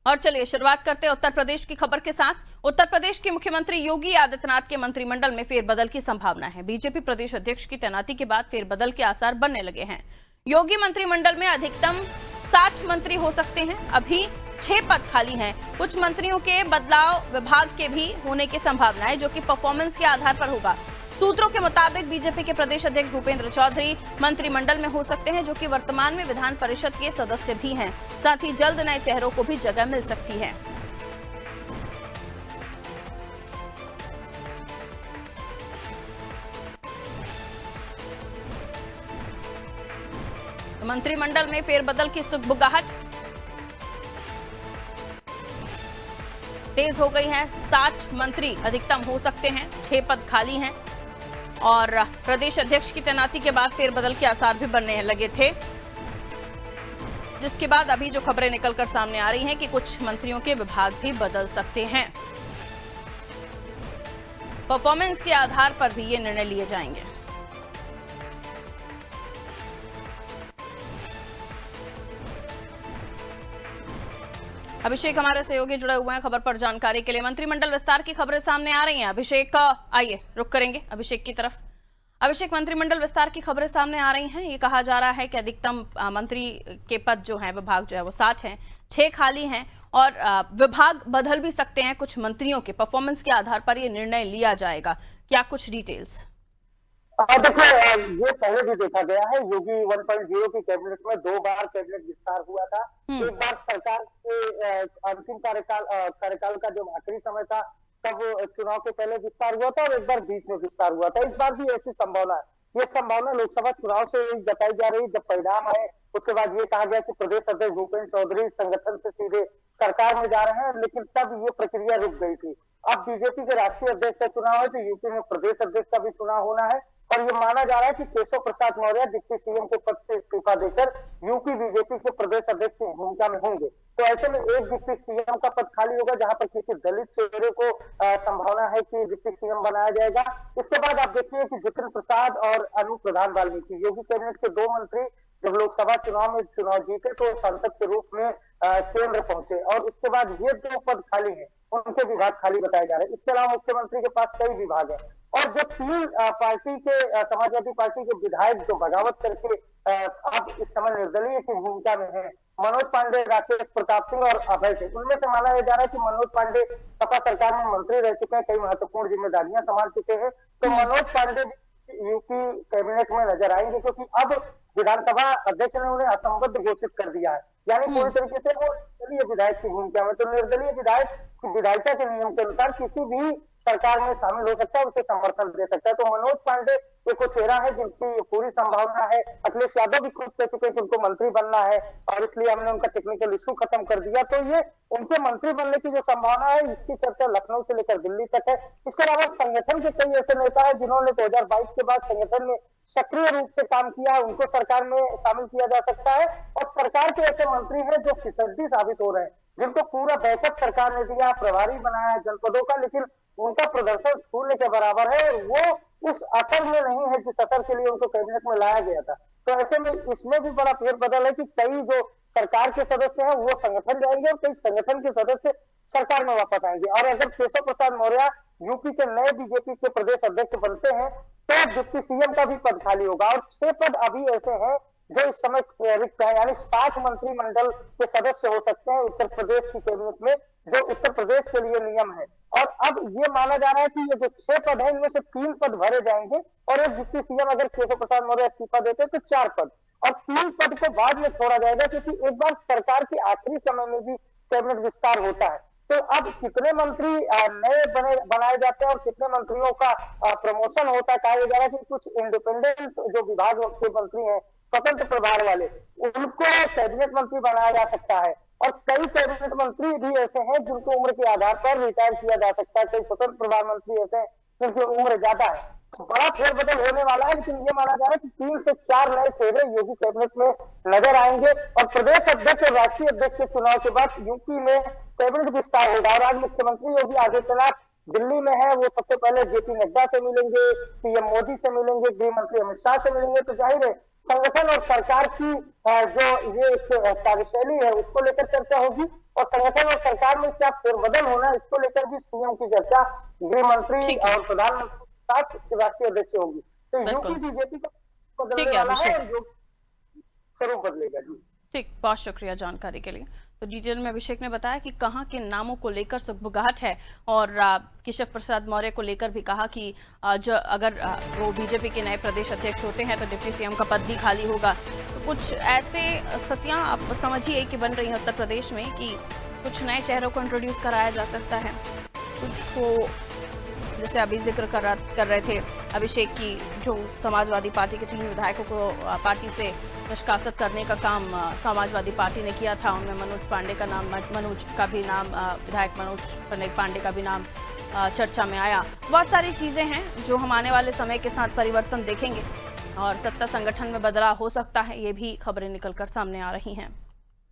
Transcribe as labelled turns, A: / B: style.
A: और चलिए शुरुआत करते हैं उत्तर प्रदेश की खबर के साथ। उत्तर प्रदेश के मुख्यमंत्री योगी आदित्यनाथ के मंत्रिमंडल में फेरबदल की संभावना है। बीजेपी प्रदेश अध्यक्ष की तैनाती के बाद फेरबदल के आसार बनने लगे हैं। योगी मंत्रिमंडल में अधिकतम 60 मंत्री हो सकते हैं। अभी 6 पद खाली हैं। कुछ मंत्रियों के बदलाव विभाग के भी होने की संभावना है, जो कि परफॉर्मेंस के आधार पर होगा। सूत्रों के मुताबिक बीजेपी के प्रदेश अध्यक्ष भूपेंद्र चौधरी मंत्रिमंडल में हो सकते हैं, जो कि वर्तमान में विधान परिषद के सदस्य भी हैं। साथ ही जल्द नए चेहरों को भी जगह मिल सकती है। मंत्रिमंडल में फेरबदल की सुगबुगाहट तेज हो गई है। 60 मंत्री अधिकतम हो सकते हैं। 6 पद खाली हैं और प्रदेश अध्यक्ष की तैनाती के बाद फेरबदल के आसार भी बनने लगे थे, जिसके बाद अभी जो खबरें निकलकर सामने आ रही हैं कि कुछ मंत्रियों के विभाग भी बदल सकते हैं। परफॉर्मेंस के आधार पर भी ये निर्णय लिए जाएंगे। अभिषेक हमारे सहयोगी जुड़े हुए हैं खबर पर जानकारी के लिए। मंत्रिमंडल विस्तार की खबरें सामने आ रही हैं। अभिषेक, आइए रुक करेंगे अभिषेक की तरफ। अभिषेक, मंत्रिमंडल विस्तार की खबरें सामने आ रही हैं। ये कहा जा रहा है कि अधिकतम मंत्री के पद जो है, विभाग जो है वो 60 हैं, 6 खाली हैं और विभाग बदल भी सकते हैं। कुछ मंत्रियों के परफॉर्मेंस के आधार पर ये निर्णय लिया जाएगा। क्या कुछ डिटेल्स?
B: देखिए, ये पहले भी देखा गया है। योगी 1.0 की कैबिनेट में 2 बार कैबिनेट विस्तार हुआ था। एक बार सरकार के अंतिम कार्यकाल का जो आखिरी समय था, तब चुनाव के पहले विस्तार हुआ था और एक बार बीच में विस्तार हुआ था। इस बार भी ऐसी संभावना है। ये संभावना लोकसभा चुनाव से जताई जा रही है। जब परिणाम आए उसके बाद ये कहा गया कि प्रदेश अध्यक्ष भूपेंद्र चौधरी संगठन से सीधे सरकार में जा रहे हैं, लेकिन तब ये प्रक्रिया रुक गई थी। अब बीजेपी के राष्ट्रीय अध्यक्ष का चुनाव है, तो यूपी में प्रदेश अध्यक्ष का भी चुनाव होना है और ये माना जा रहा है कि केशव प्रसाद मौर्य डिप्टी सीएम के पद से इस्तीफा देकर यूपी बीजेपी के प्रदेश अध्यक्ष की भूमिका में होंगे। तो ऐसे में एक डिप्टी सीएम का पद खाली होगा, जहां पर किसी दलित चेहरे को संभावना है कि डिप्टी सीएम बनाया जाएगा। इसके बाद आप देखिए कि जितिन प्रसाद और अनूप प्रधान वाल्मीकि, योगी कैबिनेट के 2 मंत्री जब लोकसभा चुनाव में चुनाव जीते तो सांसद के रूप में केंद्र पहुंचे और उसके बाद ये 2 पद खाली हैं, उनके विभाग खाली बताए जा रहे हैं। इसके अलावा मुख्यमंत्री के पास कई विभाग है और जो 3 पार्टी के समाजवादी पार्टी के विधायक जो बगावत करके अब इस समय निर्दलीय की भूमिका में है, मनोज पांडे, राकेश प्रताप सिंह और अभय सिंह, उनमें से माना जा रहा है कि मनोज पांडे सपा सरकार में मंत्री रह चुके हैं, कई महत्वपूर्ण जिम्मेदारियां संभाल चुके हैं। तो मनोज पांडे यूपी कैबिनेट में नजर आएंगे, क्योंकि अब विधानसभा अध्यक्ष ने उन्हें असंबद्ध घोषित कर दिया है, यानी पूरी तरीके से वो निर्दलीय विधायक की भूमिका में। तो निर्दलीय विधायक की विधायिका के नियम के अनुसार किसी भी सरकार में शामिल हो सकता है, उसे समर्थन दे सकता है। तो मनोज पांडे एक चेहरा है जिनकी पूरी संभावना है। अखिलेश यादव भी खुद कह चुके कि उनको मंत्री बनना है और इसलिए हमने उनका टेक्निकल इशू खत्म कर दिया। तो ये उनके मंत्री बनने की जो संभावना है, इसकी चर्चा लखनऊ से लेकर दिल्ली तक है। इसके अलावा संगठन के कई ऐसे नेता है जिन्होंने 2022 के बाद संगठन में सक्रिय रूप से काम किया है, उनको सरकार में शामिल किया जा सकता है। और सरकार के ऐसे मंत्री हैं जो फिसड्डी साबित हो रहे हैं, जिनको पूरा बैकअप सरकार ने दिया, प्रभारी बनाया है जनपदों का, लेकिन उनका प्रदर्शन शून्य के बराबर है और वो उस असर में नहीं है जिस असर के लिए उनको कैबिनेट में लाया गया था। तो ऐसे में इसमें भी बड़ा फेरबदल है कि कई जो सरकार के सदस्य हैं वो संगठन जाएंगे और कई संगठन के सदस्य सरकार में वापस आएंगे। और अगर केशव प्रसाद मौर्य यूपी के नए बीजेपी के प्रदेश अध्यक्ष बनते हैं तो डिप्टी सीएम का भी पद खाली होगा और 6 पद अभी ऐसे हैं जो इस समय रिक्त है, यानी 60 मंत्रिमंडल के सदस्य हो सकते हैं उत्तर प्रदेश की कैबिनेट में, जो उत्तर प्रदेश के लिए नियम है। और अब ये माना जा रहा है कि ये जो 6 पद है, इनमें से 3 पद भरे जाएंगे और एक डिप्टी सीएम अगर केशव प्रसाद मौर्य इस्तीफा देते तो 4 पद और 3 पद को बाद में छोड़ा जाएगा, क्योंकि एक बार सरकार के आखिरी समय में भी कैबिनेट विस्तार होता है। तो अब कितने मंत्री नए बनाए जाते हैं और कितने मंत्रियों का प्रमोशन होता है, कहा जा रहा है कि कुछ इंडिपेंडेंट जो विभाग के मंत्री हैं, स्वतंत्र प्रभार वाले, उनको कैबिनेट मंत्री बनाया जा सकता है। और कई कैबिनेट मंत्री भी ऐसे हैं जिनको उम्र के आधार पर रिटायर किया जा सकता है। कई स्वतंत्र प्रभार मंत्री ऐसे हैं जिनकी उम्र ज्यादा है। बड़ा फेरबदल होने वाला है, लेकिन ये माना जा रहा है कि 3 से 4 नए चेहरे योगी कैबिनेट में नजर आएंगे और प्रदेश अध्यक्ष और राष्ट्रीय अध्यक्ष के चुनाव के बाद यूपी में कैबिनेट विस्तार होगा। और आज मुख्यमंत्री योगी आदित्यनाथ दिल्ली में है, वो सबसे पहले जेपी नड्डा से मिलेंगे, पीएम मोदी से मिलेंगे, गृह मंत्री अमित शाह से मिलेंगे। तो जाहिर है संगठन और सरकार की जो ये एक कार्यशैली है उसको लेकर चर्चा होगी, और संगठन और सरकार में क्या फेरबदल होना है इसको लेकर भी सीएम की चर्चा गृह मंत्री
A: ठीक है।
B: और प्रधानमंत्री के साथ राष्ट्रीय अध्यक्ष होगी। तो
A: बिल्कुल।
B: यूपी बीजेपी का
A: ठीक
B: बदलने
A: है
B: वाला है,
A: अभिषेक।
B: और जो स्वरूप बदलेगा जी।
A: ठीक, बहुत शुक्रिया जानकारी के लिए। तो डिटेल में अभिषेक ने बताया कि कहां के नामों को लेकर सुगबुगाहट है, और केशव प्रसाद मौर्य को लेकर भी कहा कि जो अगर वो बीजेपी के नए प्रदेश अध्यक्ष होते हैं तो डिप्टी सीएम का पद भी खाली होगा। तो कुछ ऐसे स्थितियां आप समझिए कि बन रही हैं उत्तर प्रदेश में कि कुछ नए चेहरों को इंट्रोड्यूस कराया जा सकता है, कुछ को जैसे अभी जिक्र कर रहे थे अभिषेक की, जो समाजवादी पार्टी के 3 विधायकों को पार्टी से निष्कासित करने का काम समाजवादी पार्टी ने किया था। उनमें मनोज पांडे का नाम, मनोज का भी नाम, विधायक मनोज पांडे का भी नाम चर्चा में आया। बहुत सारी चीजें हैं जो हम आने वाले समय के साथ परिवर्तन देखेंगे, और सत्ता संगठन में बदलाव हो सकता है, ये भी खबरें निकलकर सामने आ रही हैं।